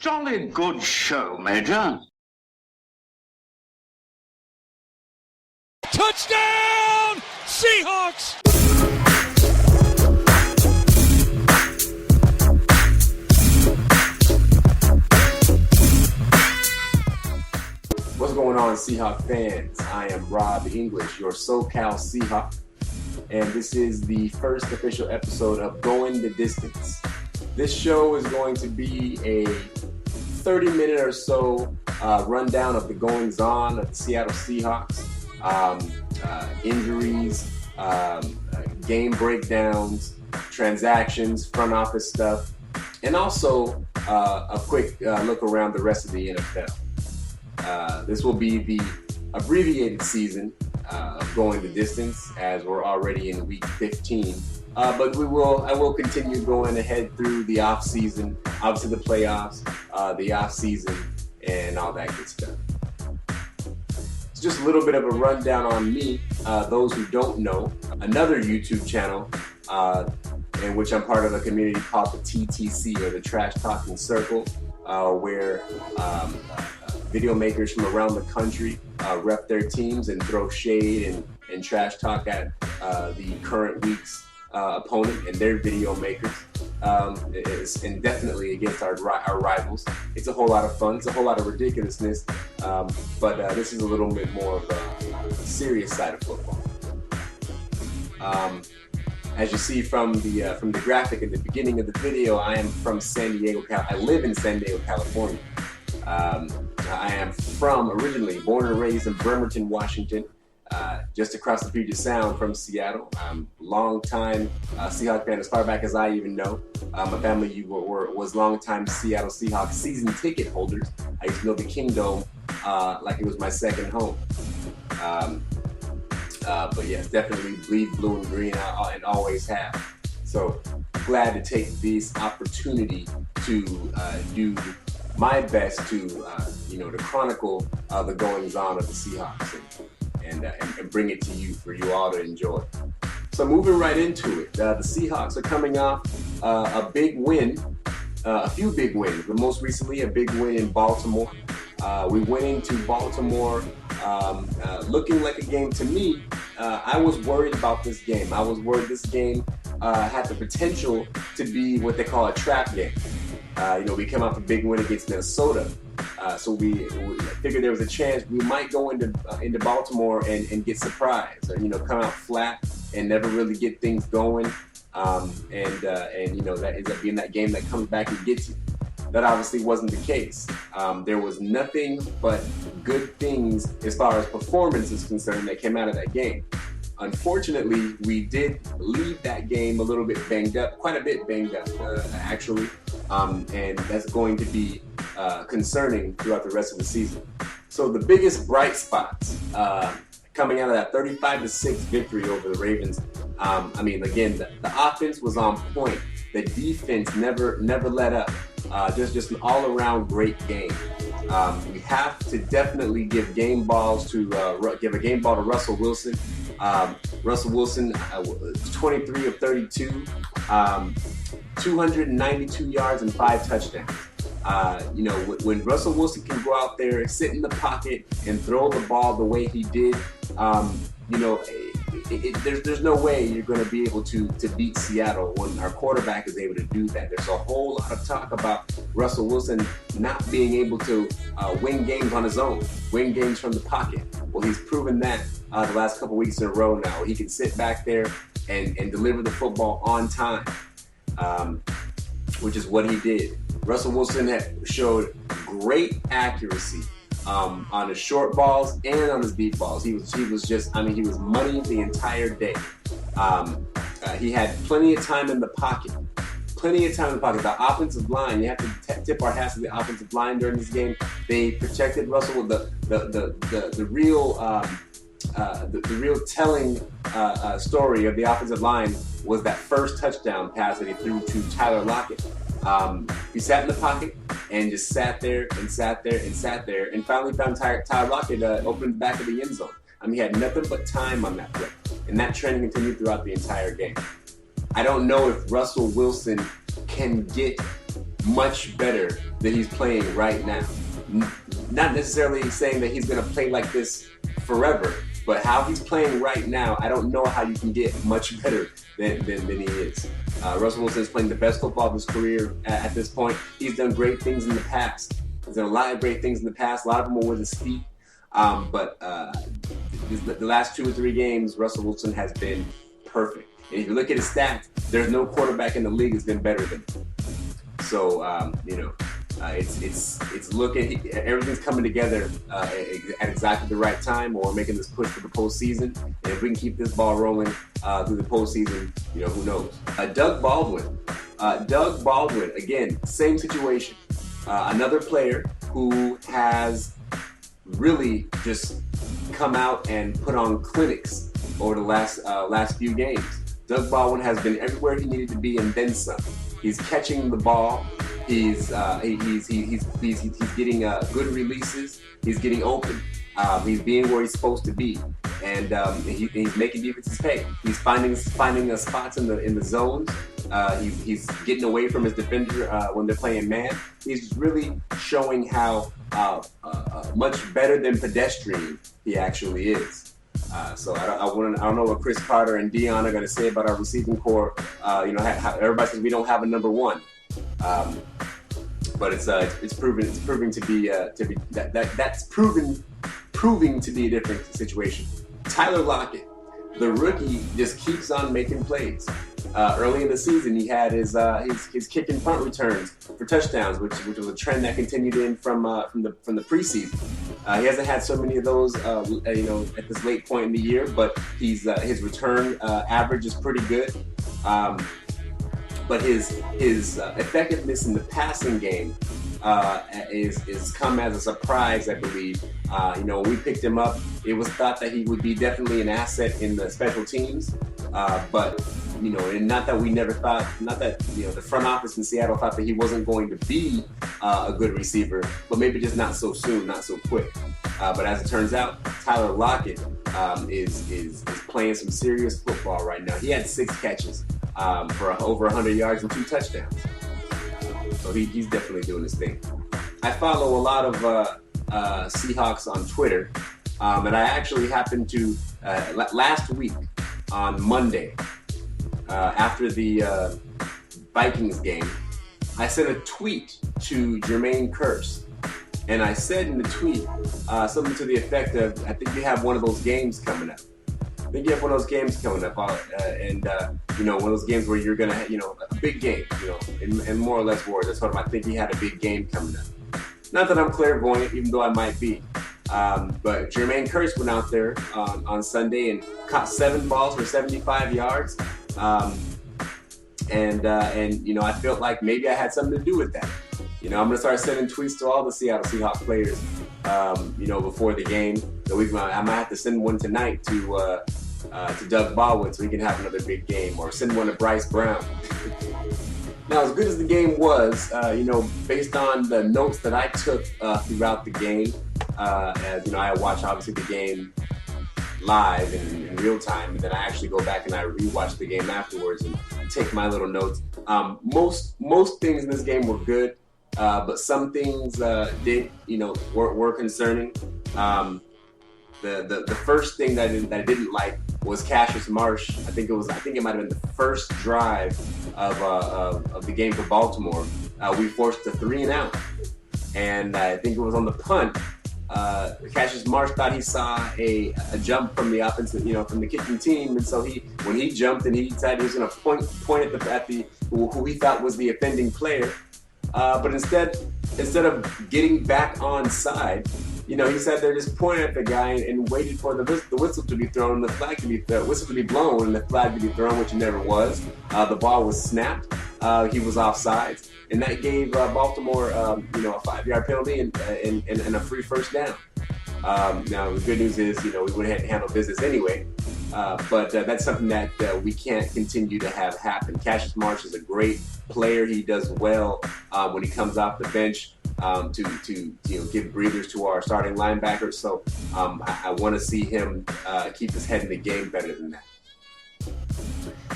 Jolly good show, Major. Touchdown, Seahawks! What's going on, Seahawks fans? I am Rob English, your SoCal Seahawk, and this is the first official episode of Going the Distance. This show is going to be a 30-minute or so rundown of the goings-on of the Seattle Seahawks, injuries, game breakdowns, transactions, front office stuff, and also a quick look around the rest of the NFL. This will be the abbreviated season of Going the Distance, as we're already in week 15. But I will continue going ahead through the off season, obviously the playoffs, the off season, and all that good stuff. It's just a little bit of a rundown on me. Those who don't know, another YouTube channel in which I'm part of a community called the TTC, or the Trash Talking Circle, where video makers from around the country rep their teams and throw shade and trash talk at the current week's opponent and their video makers, and definitely against our rivals. It's a whole lot of fun. It's a whole lot of ridiculousness, but this is a little bit more of a serious side of football. As you see from the graphic at the beginning of the video, I am from San Diego. I live in San Diego, California. I am originally born and raised in Bremerton, Washington, just across the Puget Sound from Seattle. I'm a long-time Seahawks fan, as far back as I even know. My family was long-time Seattle Seahawks season ticket holders. I used to know the Kingdome like it was my second home. But yes, definitely bleed blue and green, and always have. So glad to take this opportunity to do my best to chronicle the goings-on of the Seahawks and bring it to you for you all to enjoy. So moving right into it, the Seahawks are coming off a big win, a few big wins, but most recently a big win in Baltimore. We went into Baltimore looking like a game to me. I was worried about this game. I was worried this game had the potential to be what they call a trap game. We came off a big win against Minnesota, so we figured there was a chance we might go into Baltimore and get surprised, or come out flat and never really get things going, and that ends up being that game that comes back and gets you. That obviously wasn't the case. There was nothing but good things as far as performance is concerned that came out of that game. Unfortunately, we did leave that game a little bit banged up, quite a bit banged up, actually, and that's going to be concerning throughout the rest of the season. So the biggest bright spots coming out of that 35-6 victory over the Ravens, again, the offense was on point. The defense never let up. Just an all-around great game. We have to definitely give a game ball to Russell Wilson. Russell Wilson, 23 of 32, 292 yards and 5 touchdowns. When Russell Wilson can go out there, sit in the pocket, and throw the ball the way he did, there's no way you're going to be able to beat Seattle when our quarterback is able to do that. There's a whole lot of talk about Russell Wilson not being able to win games on his own, win games from the pocket. Well, he's proven that the last couple weeks in a row now. He can sit back there and deliver the football on time, which is what he did. Russell Wilson showed great accuracy on his short balls and on his deep balls. He was money the entire day. He had plenty of time in the pocket. The offensive line, you have to tip our hats to the offensive line during this game. They protected Russell. The real telling story of the offensive line was that first touchdown pass that he threw to Tyler Lockett. He sat in the pocket and just sat there, and finally found Tyler Lockett open the back of the end zone. He had nothing but time on that play, and that trend continued throughout the entire game. I don't know if Russell Wilson can get much better than he's playing right now. Not necessarily saying that he's going to play like this forever, but how he's playing right now, I don't know how you can get much better than he is. Russell Wilson is playing the best football of his career at this point. He's done great things in the past. He's done a lot of great things in the past. A lot of them were with his feet. But the last 2 or 3 games, Russell Wilson has been perfect. And if you look at his stats, there's no quarterback in the league that's been better than him. So, it's looking, everything's coming together at exactly the right time, or making this push for the postseason. And if we can keep this ball rolling through the postseason, who knows? Doug Baldwin, again, same situation. Another player who has really just come out and put on clinics over the last few games. Doug Baldwin has been everywhere he needed to be and then some. He's catching the ball. He's getting good releases. He's getting open. He's being where he's supposed to be, and he's making defenses pay. He's finding spots in the zones. He's getting away from his defender when they're playing man. He's really showing how much better than pedestrian he actually is. So I don't know what Chris Carter and Dion are going to say about our receiving core. Everybody says we don't have a number one, but it's proving to be that's proving to be a different situation. Tyler Lockett, the rookie, just keeps on making plays. Early in the season, he had his kick and punt returns for touchdowns, which was a trend that continued in from the preseason. He hasn't had so many of those, at this late point in the year, but his return average is pretty good. But his effectiveness in the passing game is come as a surprise, I believe. When we picked him up, it was thought that he would be definitely an asset in the special teams, but and not that we never thought, not that the front office in Seattle thought that he wasn't going to be a good receiver, but maybe just not so soon, not so quick. But as it turns out, Tyler Lockett is playing some serious football right now. He had 6 catches for over 100 yards and 2 touchdowns. So he's definitely doing his thing. I follow a lot of Seahawks on Twitter, and I actually happened to, last week on Monday, after the Vikings game, I sent a tweet to Jermaine Kearse, and I said in the tweet something to the effect of, I think you have one of those games coming up. One of those games where you're gonna, a big game, in more or less words. That's what I think he had a big game coming up. Not that I'm clairvoyant, even though I might be. But Jermaine Kearse went out there on Sunday and caught 7 balls for 75 yards. I felt like maybe I had something to do with that. I'm going to start sending tweets to all the Seattle Seahawks players, before the game. So I might have to send one tonight to Doug Baldwin so he can have another big game, or send one to Bryce Brown. Now, as good as the game was, based on the notes that I took throughout the game, as I watched obviously the game live in real time, and then I actually go back and I rewatch the game afterwards and take my little notes. Most things in this game were good, but some things were concerning. The first thing that I didn't like was Cassius Marsh. I think it might have been the first drive of the game for Baltimore. We forced a 3-and-out, and I think it was on the punt. Cassius Marsh thought he saw a jump from the offensive, from the kicking team, and so when he jumped and he decided he was going to point at the who he thought was the offending player, but instead of getting back on side, he sat there just pointing at the guy and waited for the whistle to be thrown, and the whistle to be blown, and the flag to be thrown, which it never was. The ball was snapped. He was offsides, and that gave Baltimore, a 5-yard penalty and a free first down. Now the good news is, we would have handled business anyway. But that's something that we can't continue to have happen. Cassius Marsh is a great player. He does well when he comes off the bench to give breathers to our starting linebackers. So I want to see him keep his head in the game better than that.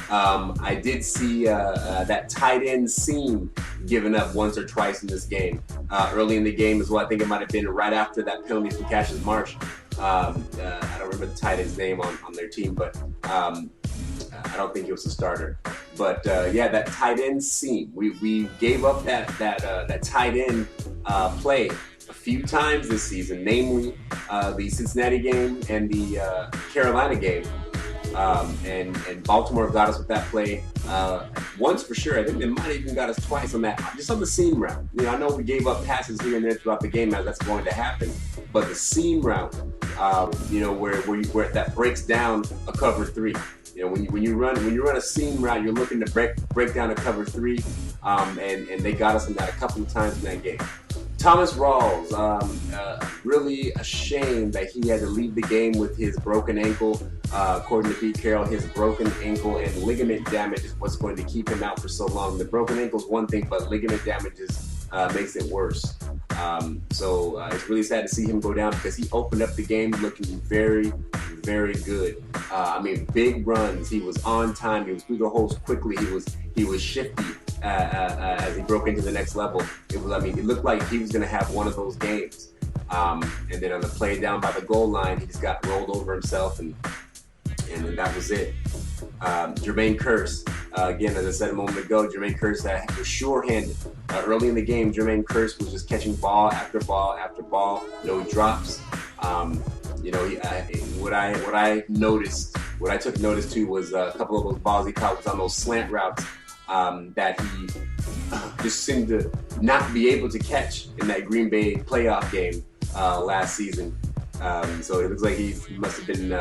I did see that tight end seam given up once or twice in this game. Early in the game as well. I think it might have been right after that penalty from Cassius Marsh. I don't remember the tight end's name on their team, but I don't think he was a starter. But yeah, that tight end seam. We gave up that tight end play a few times this season, namely the Cincinnati game and the Carolina game. And Baltimore got us with that play once for sure. I think they might have even got us twice on that, just on the seam route. I know we gave up passes here and there throughout the game, as that's going to happen. But the seam route, where that breaks down a cover three. When you run a seam route, you're looking to break down a cover three, and they got us in that a couple of times in that game. Thomas Rawls, really a shame that he had to leave the game with his broken ankle. According to Pete Carroll, his broken ankle and ligament damage is what's going to keep him out for so long. The broken ankle is one thing, but ligament damage makes it worse. So it's really sad to see him go down because he opened up the game looking very, very good. Big runs. He was on time. He was through the holes quickly. He was shifty. As he broke into the next level, it looked like he was going to have one of those games. And then on the play down by the goal line, he just got rolled over himself, and then that was it. Jermaine Kearse, again, as I said a moment ago, Jermaine Kearse was sure-handed. Early in the game, Jermaine Kearse was just catching ball after ball after ball, no drops. What I took notice to was a couple of those balls he caught was on those slant routes. That he just seemed to not be able to catch in that Green Bay playoff game last season. So it looks like he must have been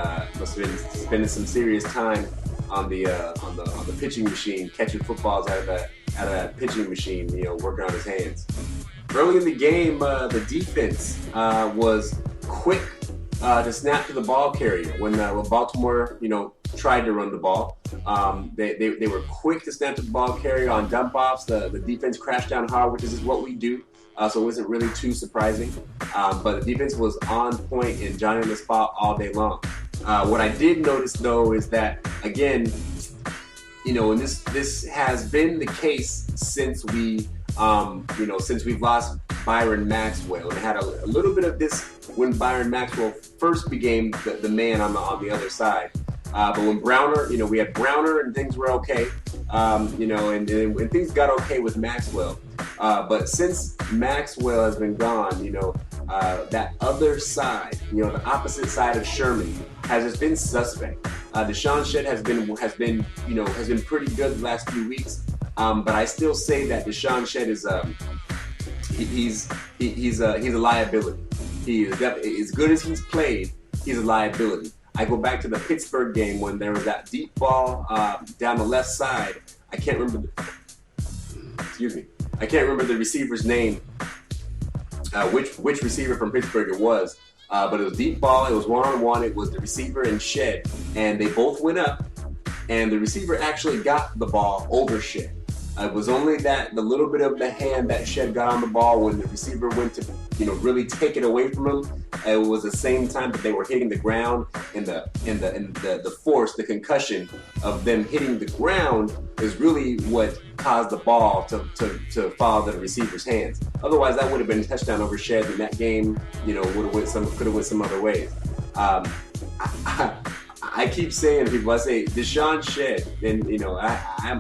spending some serious time on the pitching machine, catching footballs out of that pitching machine, working on his hands. Early in the game, the defense was quick to snap to the ball carrier when Baltimore, tried to run the ball. They were quick to snap to the ball carrier on dump offs. The defense crashed down hard, which is what we do. So it wasn't really too surprising. But the defense was on point and Johnny on the spot all day long. What I did notice though is that again, and this has been the case since we've lost Byron Maxwell, and had a little bit of this when Byron Maxwell first became the man on the other side. But when Browner, we had Browner and things were okay, and things got okay with Maxwell. But since Maxwell has been gone, that other side, the opposite side of Sherman has just been suspect. Deshaun Shedd has been pretty good the last few weeks. But I still say that Deshaun Shedd is he's a liability. He is as good as he's played. He's a liability. I go back to the Pittsburgh game when there was that deep ball down the left side. I can't remember the receiver's name. Which receiver from Pittsburgh it was. But it was deep ball. It was one-on-one. It was the receiver and Shedd, and they both went up. And the receiver actually got the ball over Shedd. It was only the little bit of the hand that Shedd got on the ball when the receiver went to, really take it away from him. It was the same time that they were hitting the ground, and the force, the concussion of them hitting the ground is really what caused the ball to fall out of the receiver's hands. Otherwise, that would have been a touchdown over Shedd, and that game, could have went some other ways. I keep saying to people, I say Deshaun Shedd, and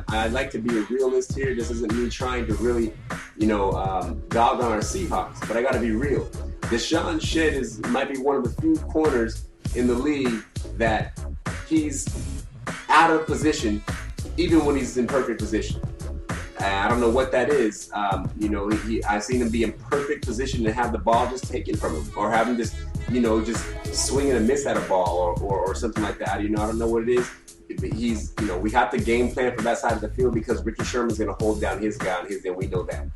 I like to be a realist here. This isn't me trying to really, dog on our Seahawks, but I got to be real. Deshaun Shedd might be one of the few corners in the league that he's out of position, even when he's in perfect position. I don't know what that is. I've seen him be in perfect position to have the ball just taken from him, or have him just swing and a miss at a ball, or something like that. I don't know what it is. He's, we have to game plan for that side of the field because Richard Sherman's going to hold down his guy on his end. We know that.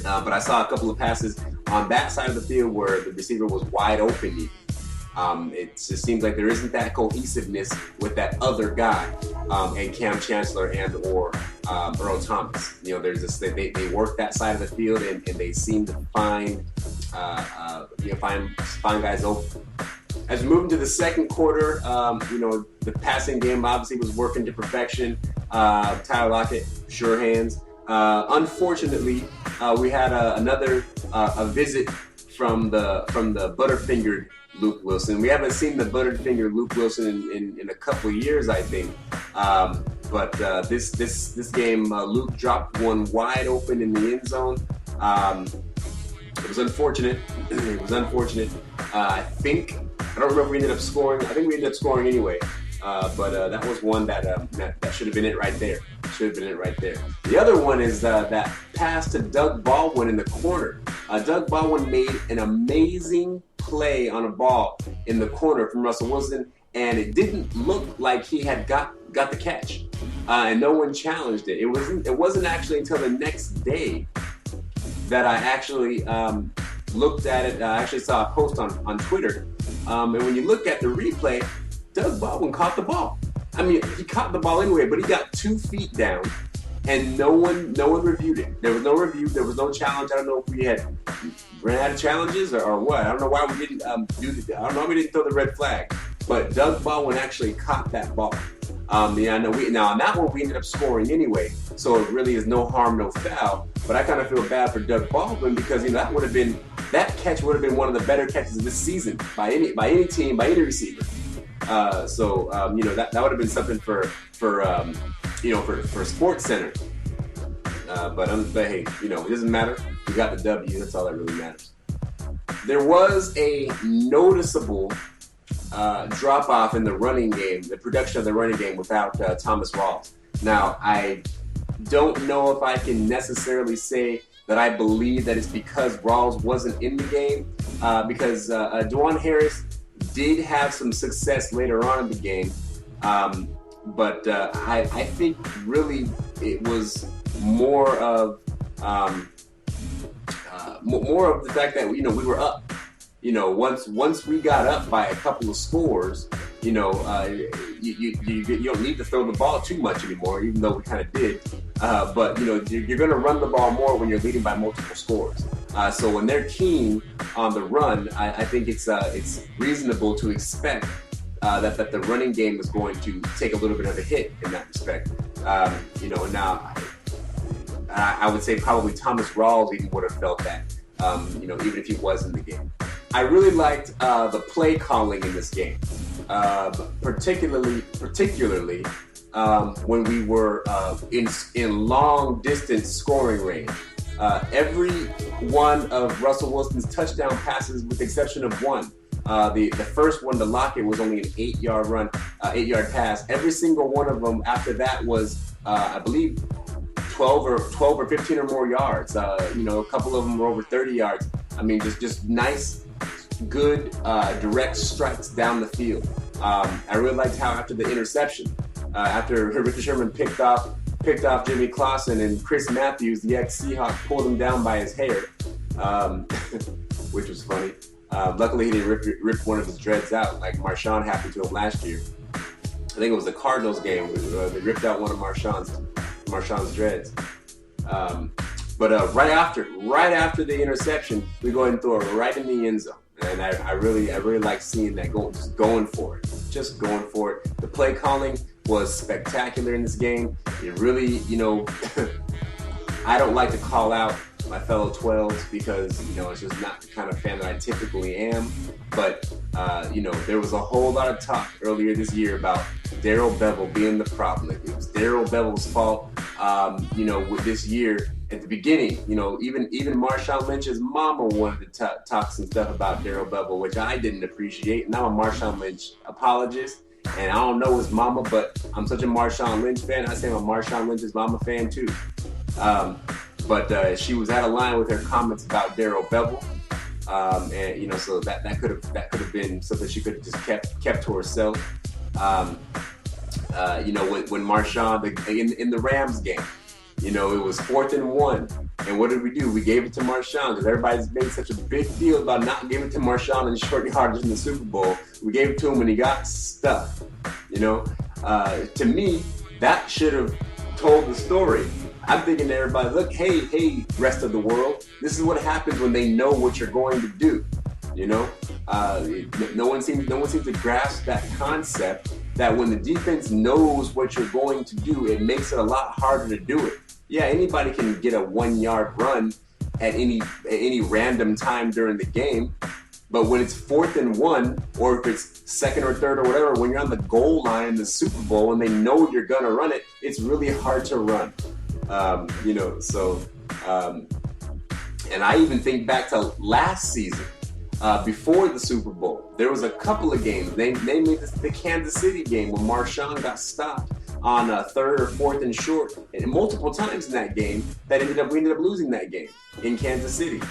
But I saw a couple of passes on that side of the field where the receiver was wide open. It just seems like there isn't that cohesiveness with that other guy, and Cam Chancellor and or Earl Thomas. There's this they work that side of the field and they seem to find guys open. As we move into the second quarter, the passing game obviously was working to perfection. Tyler Lockett, sure hands. Unfortunately, we had another visit from the butterfingered Luke Wilson. We haven't seen the butterfingered Luke Wilson in a couple of years, I think. But this game, Luke dropped one wide open in the end zone. It was unfortunate. I don't remember if we ended up scoring. I think we ended up scoring anyway. But that was one that should have been it right there. The other one is that pass to Doug Baldwin in the corner. Doug Baldwin made an amazing play on a ball in the corner from Russell Wilson, and it didn't look like he had got the catch, and no one challenged it. It wasn't actually until the next day that I actually looked at it. I actually saw a post on Twitter, and when you look at the replay, Doug Baldwin caught the ball. I mean, he caught the ball anyway, but he got 2 feet down, and no one reviewed it. There was no review. There was no challenge. I don't know if we had ran out of challenges or what. I don't know why we didn't I don't know why we didn't throw the red flag. But Doug Baldwin actually caught that ball. I know now on that one we ended up scoring anyway, so it really is no harm, no foul. But I kind of feel bad for Doug Baldwin because that catch would have been one of the better catches of this season by any team, by any receiver. That would have been something for Sports Center. But hey, it doesn't matter. We got the W. That's all that really matters. There was a noticeable drop off in the running game, the production of the running game without Thomas Rawls. Now, I don't know if I can necessarily say that I believe that it's because Rawls wasn't in the game, because Dwan Harris did have some success later on in the game, but I think really it was more of the fact that we were up. Once we got up by a couple of scores, you don't need to throw the ball too much anymore, even though we kind of did. But you're going to run the ball more when you're leading by multiple scores. So when they're keen on the run, I think it's reasonable to expect that the running game is going to take a little bit of a hit in that respect. Now I would say probably Thomas Rawls even would have felt that, even if he was in the game. I really liked the play calling in this game, particularly when we were in long distance scoring range. Every one of Russell Wilson's touchdown passes, with the exception of one, the first one to Lockett was only an 8-yard 8-yard pass. Every single one of them after that was, I believe, 12 or 15 or more yards. A couple of them were over 30 yards. I mean, just nice, good, direct strikes down the field. I really liked how after the interception, after Richard Sherman picked off Jimmy Clausen, and Chris Matthews, the ex-Seahawk, pulled him down by his hair, which was funny. Luckily, he didn't rip one of his dreads out like Marshawn happened to him last year. I think it was the Cardinals game. They ripped out one of Marshawn's dreads. But right after the interception, we go ahead and throw it right in the end zone. And I really like seeing that just going for it. The play calling was spectacular in this game. It really, I don't like to call out my fellow 12s because, it's just not the kind of fan that I typically am. But, there was a whole lot of talk earlier this year about Darrell Bevel being the problem. It was Darrell Bevel's fault, with this year. At the beginning, even Marshawn Lynch's mama wanted to talk some stuff about Darrell Bevel, which I didn't appreciate. And I'm a Marshawn Lynch apologist, and I don't know his mama, but I'm such a Marshawn Lynch fan. I say I'm a Marshawn Lynch's mama fan too. But she was out of line with her comments about Darrell Bevel, and so that could have been something she could have just kept to herself. When Marshawn in the Rams game. It was 4th and 1. And what did we do? We gave it to Marshawn because everybody's made such a big deal about not giving it to Marshawn in short yardage in the Super Bowl. We gave it to him when he got stuffed. To me, that should have told the story. I'm thinking to everybody, look, hey, rest of the world, this is what happens when they know what you're going to do. You know, no one seems to grasp that concept that when the defense knows what you're going to do, it makes it a lot harder to do it. Yeah, anybody can get a 1 yard run at any random time during the game. But when it's 4th and 1, or if it's 2nd or 3rd or whatever, when you're on the goal line in the Super Bowl and they know you're gonna run it, it's really hard to run. You know, so and I even think back to last season, before the Super Bowl, there was a couple of games, namely the Kansas City game, when Marshawn got stopped on 3rd or 4th and short, and multiple times in that game that we ended up losing that game in Kansas City.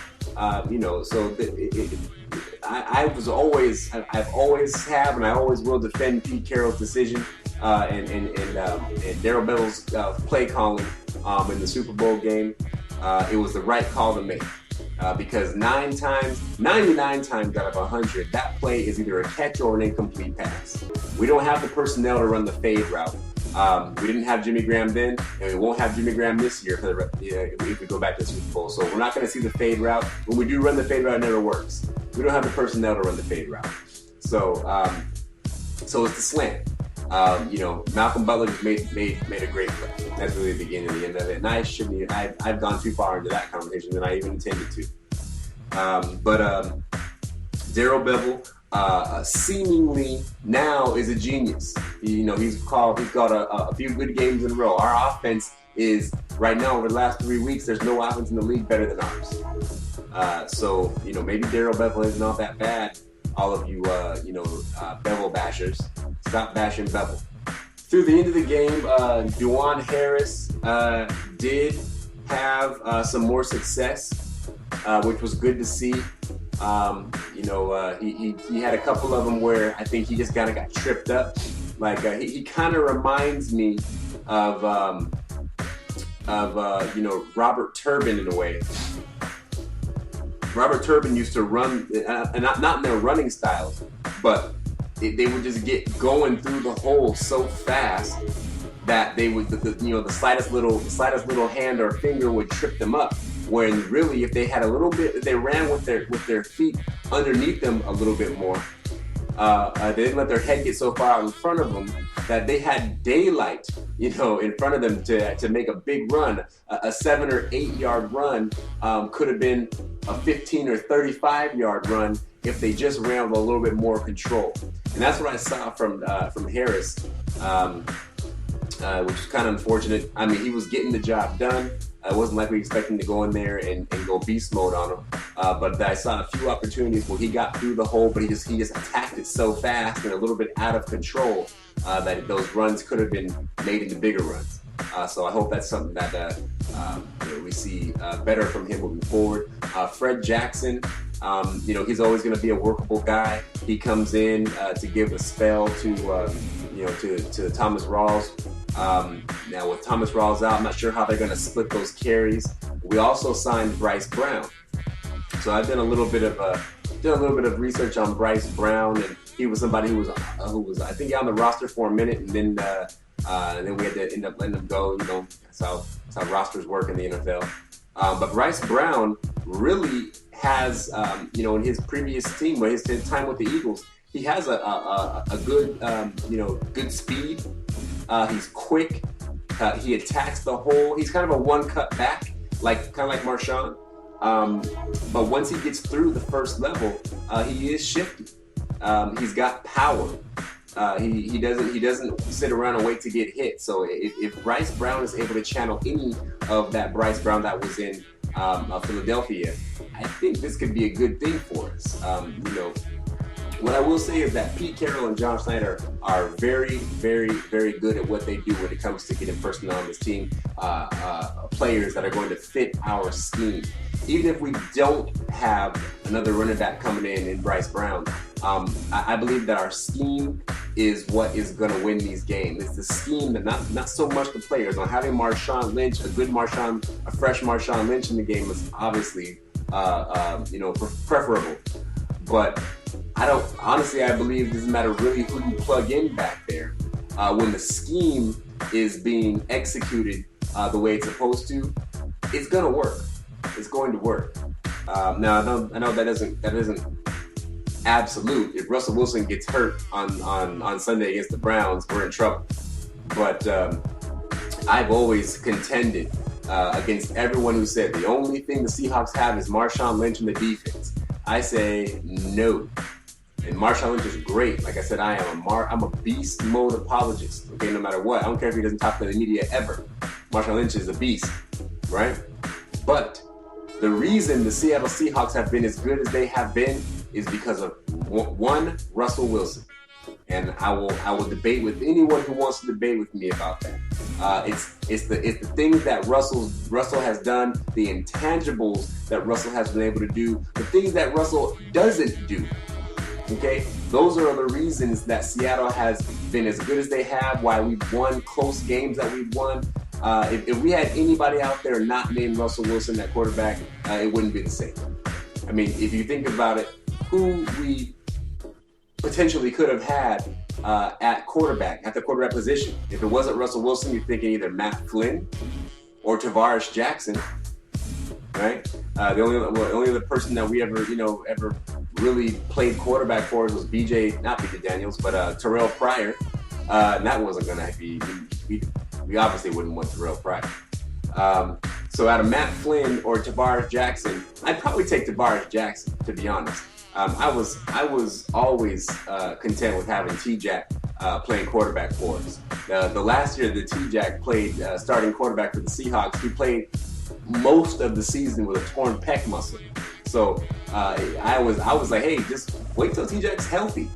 You know, so I've always have, and I always will defend Pete Carroll's decision and Darrell Bevell's play calling in the Super Bowl game. It was the right call to make. Because 99 times out of 100, that play is either a catch or an incomplete pass. We don't have the personnel to run the fade route. We didn't have Jimmy Graham then, and we won't have Jimmy Graham this year if we go back to the Super Bowl. So we're not going to see the fade route. When we do run the fade route, it never works. We don't have the personnel to run the fade route. So it's the slant. You know, Malcolm Butler just made a great play. That's really the beginning and the end of it. And I've gone too far into that conversation than I even intended to. But Darrell Bevell seemingly now is a genius. You know, he's got a few good games in a row. Our offense is right now, over the last 3 weeks, there's no offense in the league better than ours. So you know, maybe Darrell Bevell is not that bad. All of you, Bevel bashers, stop bashing Bevel. Through the end of the game, Juwan Harris did have some more success, which was good to see. He had a couple of them where I think he just kind of got tripped up. Like he kind of reminds me of Robert Turbin in a way. Robert Turbin used to run, and not in their running styles, but they would just get going through the hole so fast that they would, the slightest little hand or finger would trip them up. When really, if they had a little bit, if they ran with their feet underneath them a little bit more, they didn't let their head get so far out in front of them that they had daylight, in front of them to make a big run. A 7 or 8 yard run could have been a 15 or 35 yard run if they just ran with a little bit more control. And that's what I saw from Harris, which is kind of unfortunate. I mean, he was getting the job done. It wasn't like we expected him to go in there and go beast mode on him. But I saw a few opportunities where he got through the hole, but he just attacked it so fast and a little bit out of control that those runs could have been made into bigger runs. So I hope that's something that we see better from him moving forward. Fred Jackson, he's always going to be a workable guy. He comes in to give a spell to Thomas Rawls. Now with Thomas Rawls out, I'm not sure how they're going to split those carries. We also signed Bryce Brown. So I've done a little bit of research on Bryce Brown, and he was somebody who was I think on the roster for a minute, and then we had to end up letting him go. That's how rosters work in the NFL. But Bryce Brown really has, in his previous team, his time with the Eagles, he has a good, good speed. He's quick. He attacks the hole. He's kind of a one-cut back, kind of like Marshawn. But once he gets through the first level, he is shifty. He's got power. He doesn't sit around and wait to get hit. So if Bryce Brown is able to channel any of that Bryce Brown that was in Philadelphia, I think this could be a good thing for us. What I will say is that Pete Carroll and John Schneider are very, very, very good at what they do when it comes to getting personnel on this team, players that are going to fit our scheme. Even if we don't have another running back coming in Bryce Brown, I believe that our scheme is what is going to win these games. It's the scheme, that not so much the players. On having Marshawn Lynch, a fresh Marshawn Lynch in the game is obviously, preferable. But I believe it doesn't matter really who you plug in back there. When the scheme is being executed the way it's supposed to, it's going to work. It's going to work. Now I know that isn't absolute. If Russell Wilson gets hurt on Sunday against the Browns, we're in trouble. But I've always contended against everyone who said the only thing the Seahawks have is Marshawn Lynch and the defense. I say no. And Marshawn Lynch is great. Like I said, I'm a beast mode apologist. Okay, no matter what. I don't care if he doesn't talk to the media ever. Marshawn Lynch is a beast, right? But the reason the Seattle Seahawks have been as good as they have been is because of one, Russell Wilson. And I will debate with anyone who wants to debate with me about that. It's the things that Russell has done, the intangibles that Russell has been able to do, the things that Russell doesn't do. Okay, those are the reasons that Seattle has been as good as they have, why we've won close games that we've won. If we had anybody out there not named Russell Wilson at quarterback, it wouldn't be the same. I mean, if you think about it, who we potentially could have had at the quarterback position. If it wasn't Russell Wilson, you're thinking either Matt Flynn or Tavares Jackson, right? The only other person that we ever really played quarterback for was not BJ Daniels, but Terrell Pryor. And that wasn't going to be, we obviously wouldn't want Terrell Pryor. So out of Matt Flynn or Tavares Jackson, I'd probably take Tavares Jackson, to be honest. I was always content with having T-Jack playing quarterback for us. The last year that T-Jack played starting quarterback for the Seahawks, he played most of the season with a torn pec muscle. So I was like, hey, just wait till T-Jack's healthy.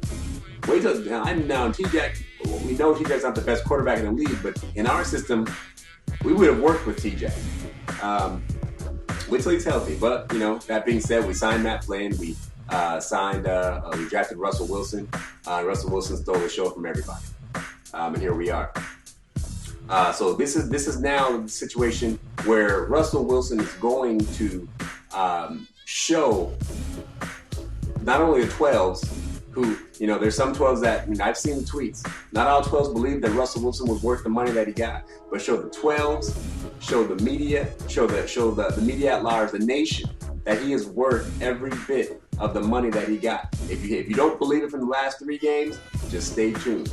Wait till now T-Jack. We know T-Jack's not the best quarterback in the league, but in our system, we would have worked with T-Jack. Wait till he's healthy. But that being said, we signed Matt Flynn. We drafted Russell Wilson. Russell Wilson stole the show from everybody, and here we are. So this is now the situation where Russell Wilson is going to show not only the 12s, who there's some 12s that I've seen the tweets. Not all 12s believe that Russell Wilson was worth the money that he got, but show the 12s, show the media, show the media at large, the nation, that he is worth every bit of the money that he got. If you don't believe it from the last 3 games, just stay tuned.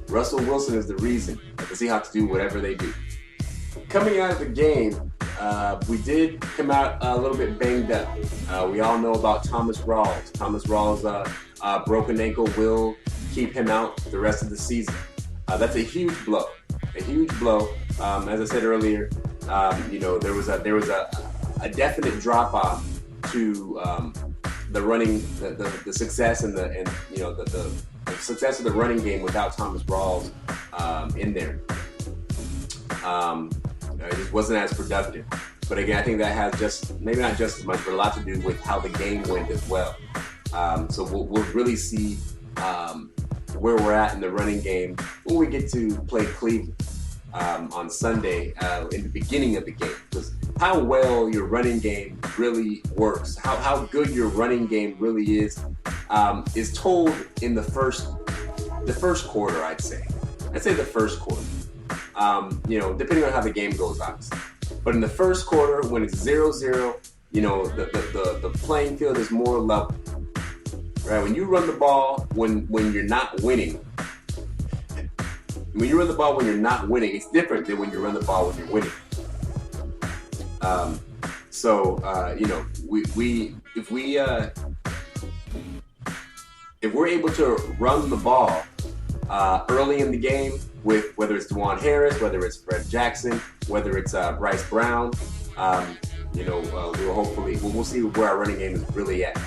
Russell Wilson is the reason that the Seahawks do whatever they do. Coming out of the game, we did come out a little bit banged up. We all know about Thomas Rawls. Thomas Rawls' broken ankle will keep him out the rest of the season. That's a huge blow. A huge blow. As I said earlier, there was a definite drop off to the running, the success and the success of the running game without Thomas Rawls in there. It just wasn't as productive. But again, I think that has maybe not just as much, but a lot to do with how the game went as well. So we'll really see where we're at in the running game when we get to play Cleveland on Sunday in the beginning of the game. Because how well your running game really works, how good your running game really is told in the first quarter, I'd say. I'd say the first quarter. Depending on how the game goes, obviously. But in the first quarter, when it's 0-0, the playing field is more level. Right? When you run the ball when you're not winning, it's different than when you run the ball when you're winning. If we're able to run the ball early in the game with whether it's Dwan Harris, whether it's Fred Jackson, whether it's Bryce Brown, we'll see where our running game is really at.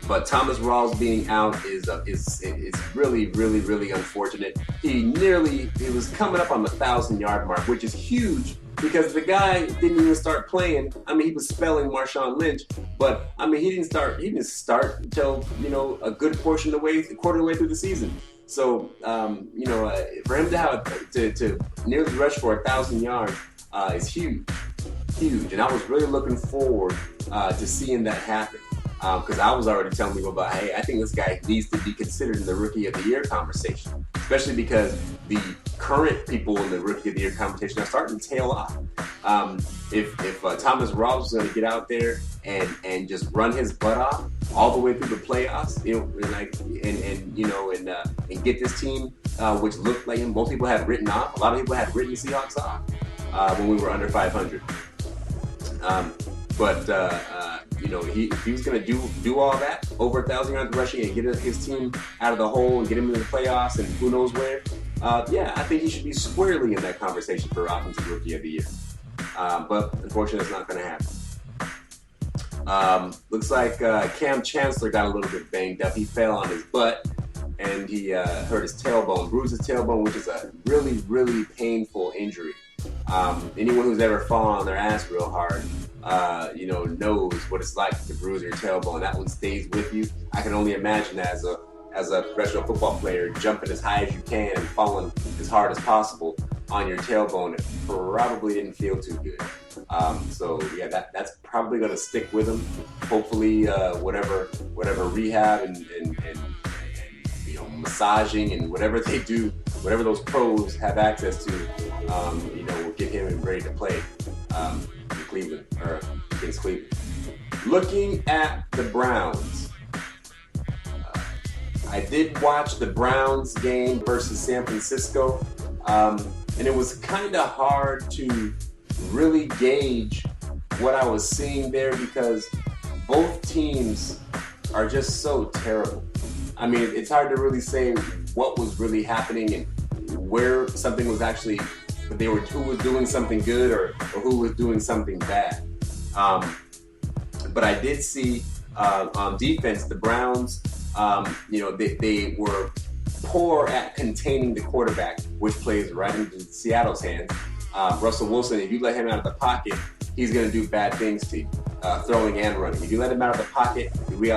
But Thomas Rawls being out is really, really, really unfortunate. He was coming up on the 1,000-yard mark, which is huge because the guy didn't even start playing. I mean, he was spelling Marshawn Lynch, but I mean, he didn't start until a good quarter of the way through the season. So for him to have to nearly rush for 1,000 yards is huge, and I was really looking forward to seeing that happen. Because I was already telling people about, hey, I think this guy needs to be considered in the Rookie of the Year conversation, especially because the current people in the Rookie of the Year conversation are starting to tail off. If Thomas Rawls was going to get out there and just run his butt off all the way through the playoffs, and get this team, which looked like most people had written off. A lot of people had written the Seahawks off when we were under 500. If he was going to do all that, over 1,000 yards rushing and get his team out of the hole and get him into the playoffs and who knows where, I think he should be squarely in that conversation for Offensive Rookie of the Year. But unfortunately, it's not going to happen. Looks like Cam Chancellor got a little bit banged up. He fell on his butt and he hurt his tailbone, bruised his tailbone, which is a really, really painful injury. Anyone who's ever fallen on their ass real hard, knows what it's like to bruise your tailbone. That one stays with you. I can only imagine as a professional football player, jumping as high as you can and falling as hard as possible on your tailbone. It probably didn't feel too good. That's probably going to stick with him. Hopefully, whatever rehab and massaging and whatever they do, whatever those pros have access to, will get him ready to play in Cleveland or against Cleveland. Looking at the Browns, I did watch the Browns game versus San Francisco, and it was kind of hard to really gauge what I was seeing there because both teams are just so terrible. I mean, it's hard to really say what was really happening and where something was actually, who was doing something good or who was doing something bad. But I did see on defense, the Browns, they were poor at containing the quarterback, which plays right into Seattle's hands. Russell Wilson, if you let him out of the pocket, he's going to do bad things to you, throwing and running. If you let him out of the pocket, we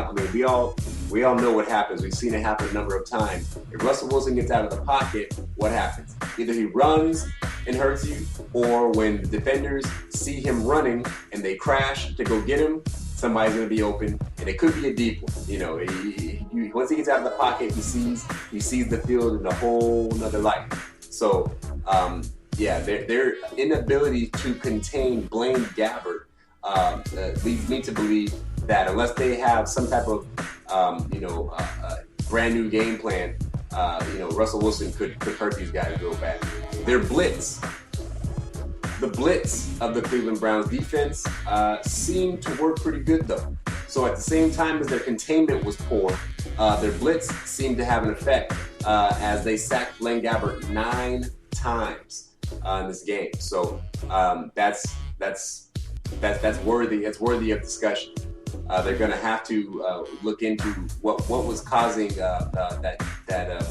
all know what happens. We've seen it happen a number of times. If Russell Wilson gets out of the pocket, what happens? Either he runs and hurts you, or when the defenders see him running and they crash to go get him, somebody's going to be open, and it could be a deep one. Once he gets out of the pocket, he sees the field in a whole nother light. So, their inability to contain Blaine Gabbert leads me to believe that unless they have some type of brand new game plan, Russell Wilson could hurt these guys real bad. The blitz of the Cleveland Browns defense seemed to work pretty good though. So at the same time as their containment was poor, their blitz seemed to have an effect as they sacked Blaine Gabbert 9 times in this game. So that's worthy. It's worthy of discussion. They're going to have to look into what was causing that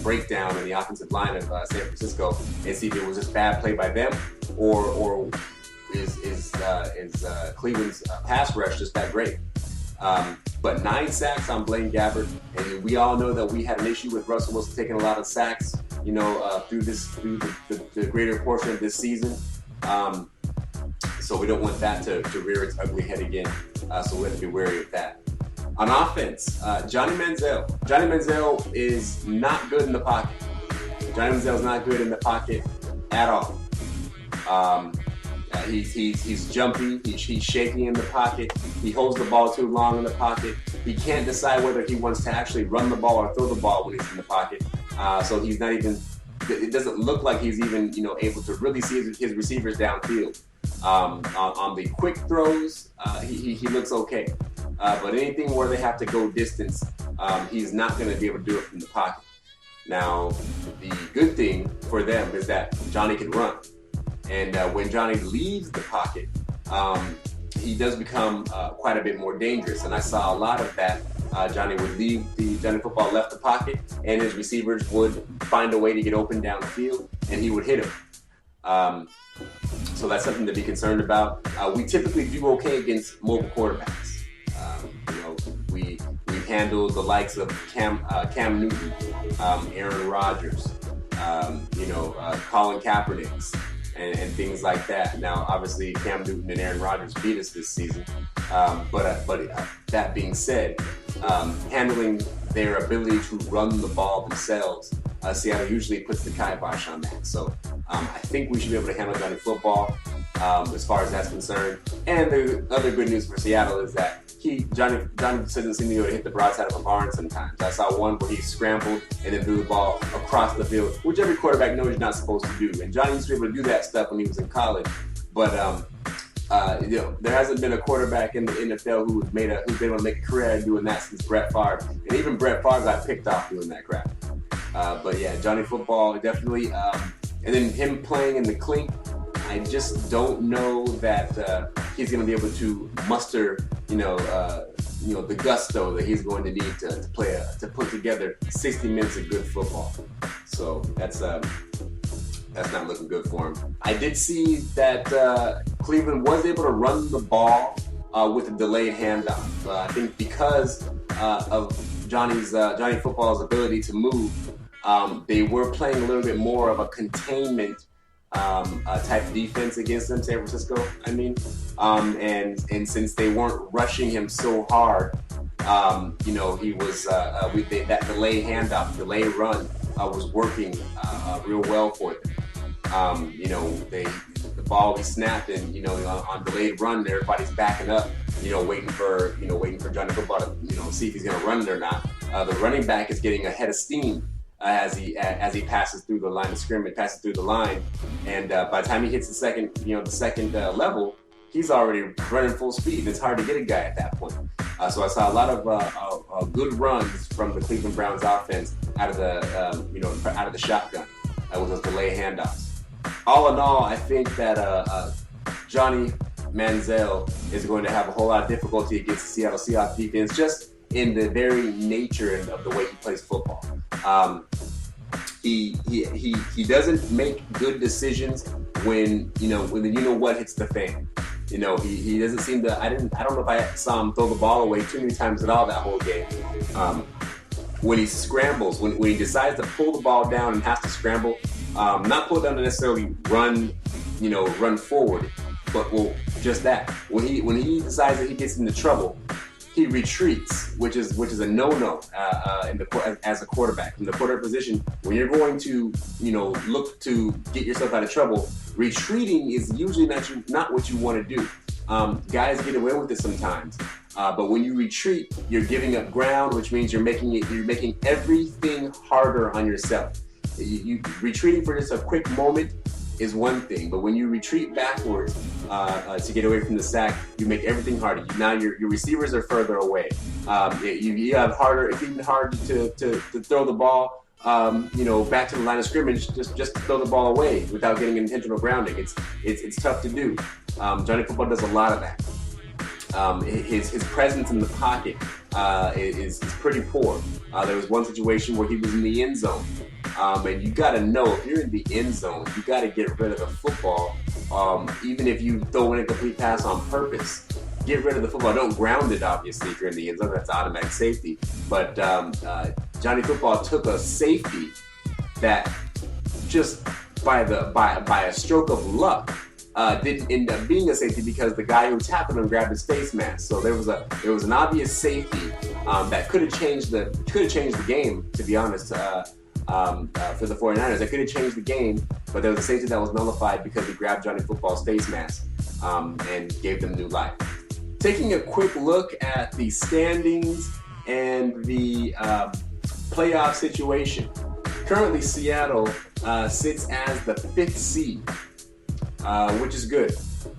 breakdown in the offensive line of San Francisco and see if it was just bad play by them or is Cleveland's pass rush just that great. But 9 sacks on Blaine Gabbert, and we all know that we had an issue with Russell Wilson taking a lot of sacks, through the greater portion of this season. So we don't want that to rear its ugly head again. So we have to be wary of that. On offense, Johnny Manziel. Johnny Manziel is not good in the pocket. Johnny Manziel is not good in the pocket at all. He's jumpy. He's shaky in the pocket. He holds the ball too long in the pocket. He can't decide whether he wants to actually run the ball or throw the ball when he's in the pocket. So he's not even. It doesn't look like he's even able to really see his receivers downfield. On the quick throws, he looks okay. But anything where they have to go distance, he's not going to be able to do it from the pocket. Now, the good thing for them is that Johnny can run. And when Johnny leaves the pocket, he does become quite a bit more dangerous. And I saw a lot of that. Johnny football left the pocket, and his receivers would find a way to get open downfield, and he would hit him. So that's something to be concerned about. We typically do okay against mobile quarterbacks. We've handled the likes of Cam Newton, Aaron Rodgers, Colin Kaepernick, and things like that. Now, obviously, Cam Newton and Aaron Rodgers beat us this season. But that being said, handling their ability to run the ball themselves, Seattle usually puts the kibosh on that. So I think we should be able to handle Johnny football. as far as that's concerned. And the other good news for Seattle is that Johnny doesn't seem to be able to hit the broadside of a barn sometimes. I saw one where he scrambled and then threw the ball across the field, which every quarterback knows you're not supposed to do. And Johnny used to be able to do that stuff when he was in college. But there hasn't been a quarterback in the NFL who's been able to make a career out of doing that since Brett Favre. And even Brett Favre got picked off doing that crap. But yeah, Johnny Football definitely. And then him playing in the clink, I just don't know that he's going to be able to muster, the gusto that he's going to need to put together 60 minutes of good football. So that's not looking good for him. I did see that Cleveland was able to run the ball with a delayed handoff. I think because of Johnny Football's ability to move, they were playing a little bit more of a containment type of defense against them, San Francisco. And since they weren't rushing him so hard, he was that delay handoff, delay run was working real well for them. The ball we snapped, and on delayed run, everybody's backing up, waiting for Johnny Football to see if he's going to run it or not. The running back is getting a head of steam as he passes through the line of scrimmage, passes through the line, and by the time he hits the second level, he's already running full speed. It's hard to get a guy at that point. So I saw a lot of good runs from the Cleveland Browns offense out of the shotgun with those delay handoffs. All in all, I think that Johnny Manziel is going to have a whole lot of difficulty against the Seattle Seahawks defense, just in the very nature of the way he plays football. He doesn't make good decisions when what hits the fan. He doesn't seem to. I don't know if I saw him throw the ball away too many times at all that whole game. When he scrambles, when he decides to pull the ball down and has to scramble, not pull it down to necessarily run forward, but just that. When he decides that he gets into trouble, he retreats, which is a no-no as a quarterback. In the quarterback position, when you're going to look to get yourself out of trouble, retreating is usually not what you want to do. Guys get away with it sometimes, but when you retreat, you're giving up ground, which means you're making everything harder on yourself. You retreating for just a quick moment is one thing, but when you retreat backwards to get away from the sack, you make everything harder. Now your receivers are further away. You have it's even harder to throw the ball, back to the line of scrimmage, just to throw the ball away without getting intentional grounding. It's tough to do. Johnny Football does a lot of that. His presence in the pocket is pretty poor. There was one situation where he was in the end zone. And you got to know, if you're in the end zone, you got to get rid of the football. Even if you throw in a complete pass on purpose, get rid of the football. Don't ground it, obviously, if you're in the end zone. That's automatic safety. But Johnny Football took a safety that just by a stroke of luck didn't end up being a safety, because the guy who tackled him grabbed his face mask. So there was an obvious safety that could have changed the game, to be honest. For the 49ers, that could have changed the game, but there was a safety that was nullified because he grabbed Johnny Football's face mask and gave them new life. Taking a quick look at the standings and the playoff situation. Currently, Seattle sits as the 5th seed, which is good.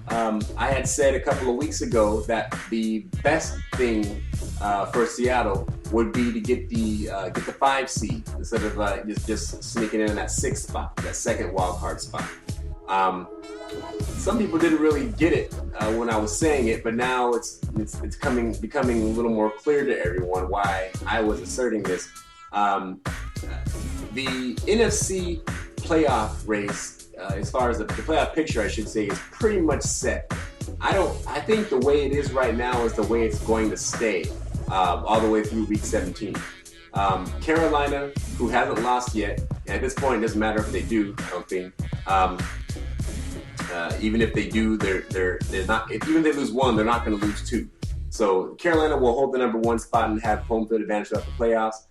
I had said a couple of weeks ago that the best thing for Seattle would be to get the 5 seed instead of just sneaking in that 6th spot, that second wild card spot. Some people didn't really get it when I was saying it, but now it's becoming a little more clear to everyone why I was asserting this. The NFC playoff race, as far as the playoff picture, I should say, is pretty much set. I think the way it is right now is the way it's going to stay all the way through week 17. Carolina, who hasn't lost yet, and at this point it doesn't matter if they do, I don't think. Even if they do, they're not. Even if they lose one, they're not going to lose two. So Carolina will hold the number 1 spot and have home field advantage throughout the playoffs.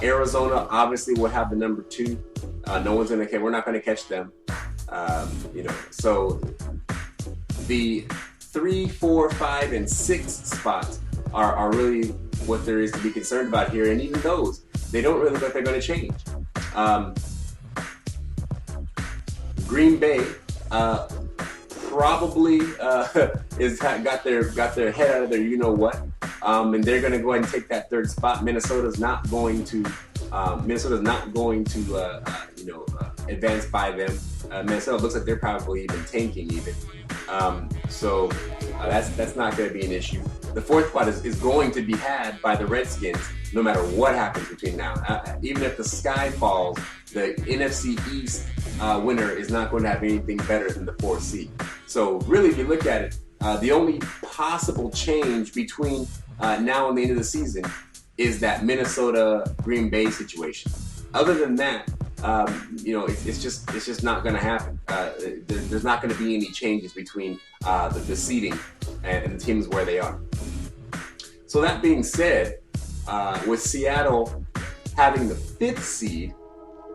Arizona obviously will have the number 2. No one's going to care. We're not going to catch them. So the 3, 4, 5, and 6 spots are really what there is to be concerned about here, and even those, they don't really look like they're going to change. Green Bay probably got their head out of their you-know-what, and they're going to go ahead and take that 3rd spot. Minnesota's not going to advance by them. Minnesota looks like they're probably even tanking even. So that's not going to be an issue. The 4th spot is going to be had by the Redskins no matter what happens between now. Even if the sky falls, the NFC East winner is not going to have anything better than the 4th seed. So really, if you look at it, the only possible change between now and the end of the season is that Minnesota-Green Bay situation. Other than that, it's just not going to happen. There's not going to be any changes between the seeding and the teams where they are. So that being said, with Seattle having the 5th seed,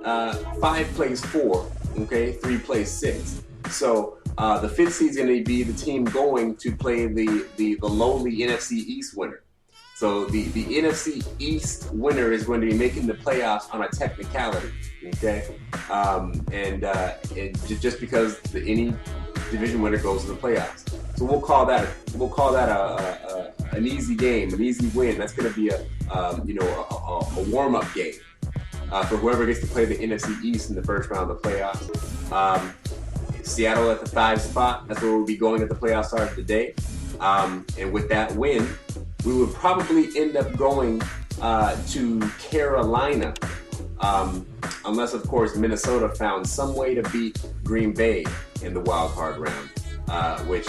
5 plays 4, okay, 3 plays 6. So the 5th seed is going to be the team going to play the lowly NFC East winner. So the NFC East winner is going to be making the playoffs on a technicality, okay? And just because any division winner goes to the playoffs. So we'll call that an easy game, an easy win. That's going to be a warm-up game for whoever gets to play the NFC East in the first round of the playoffs. Seattle at the 5 spot. That's where we'll be going at the playoff start of the day. And with that win, we would probably end up going to Carolina, unless, of course, Minnesota found some way to beat Green Bay in the wild card round, which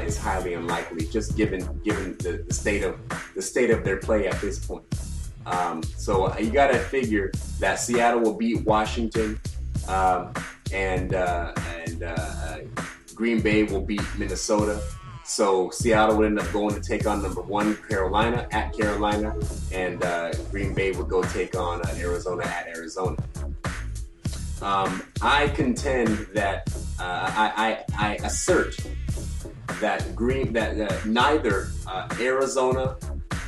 is highly unlikely, just given the state of their play at this point. So you got to figure that Seattle will beat Washington, and Green Bay will beat Minnesota. So Seattle would end up going to take on number 1 Carolina at Carolina, and Green Bay would go take on Arizona at Arizona. I contend that I assert that neither Arizona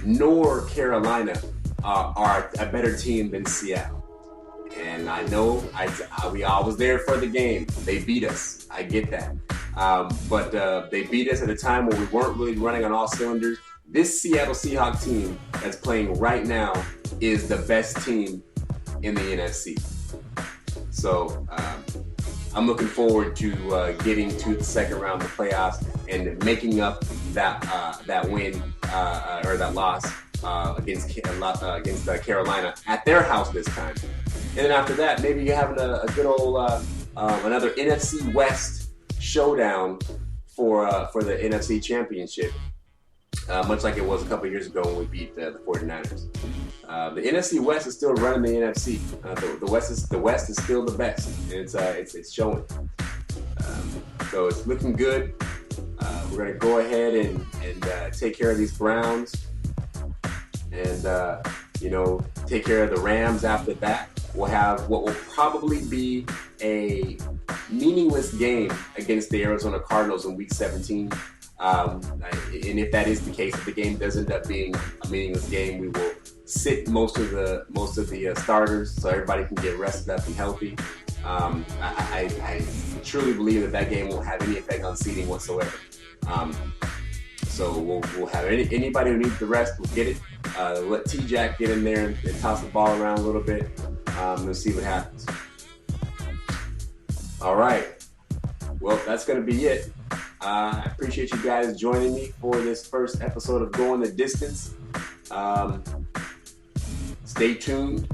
nor Carolina are a better team than Seattle. And I know we all was there for the game. They beat us. I get that. But they beat us at a time where we weren't really running on all cylinders. This Seattle Seahawks team that's playing right now is the best team in the NFC. So I'm looking forward to getting to the second round of the playoffs and making up that win or that loss against Carolina at their house this time. And then after that, maybe you're having a good old another NFC West showdown for the NFC Championship, much like it was a couple years ago when we beat the 49ers. The NFC West is still running the NFC. The West is still the best, and it's showing. So it's looking good. We're going to go ahead and take care of these Browns, and take care of the Rams after that. We'll have what will probably be a meaningless game against the Arizona Cardinals in Week 17. And if that is the case, if the game does end up being a meaningless game, we will sit most of the starters so everybody can get rested up and healthy. I truly believe that game won't have any effect on seeding whatsoever. So we'll have anybody who needs the rest will get it. Let T-Jack get in there and toss the ball around a little bit. We'll see what happens. All right. Well, that's going to be it. I appreciate you guys joining me for this first episode of Going the Distance. Stay tuned.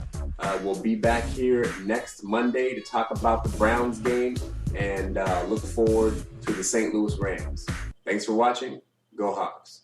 We'll be back here next Monday to talk about the Browns game and look forward to the St. Louis Rams. Thanks for watching. Go Hawks.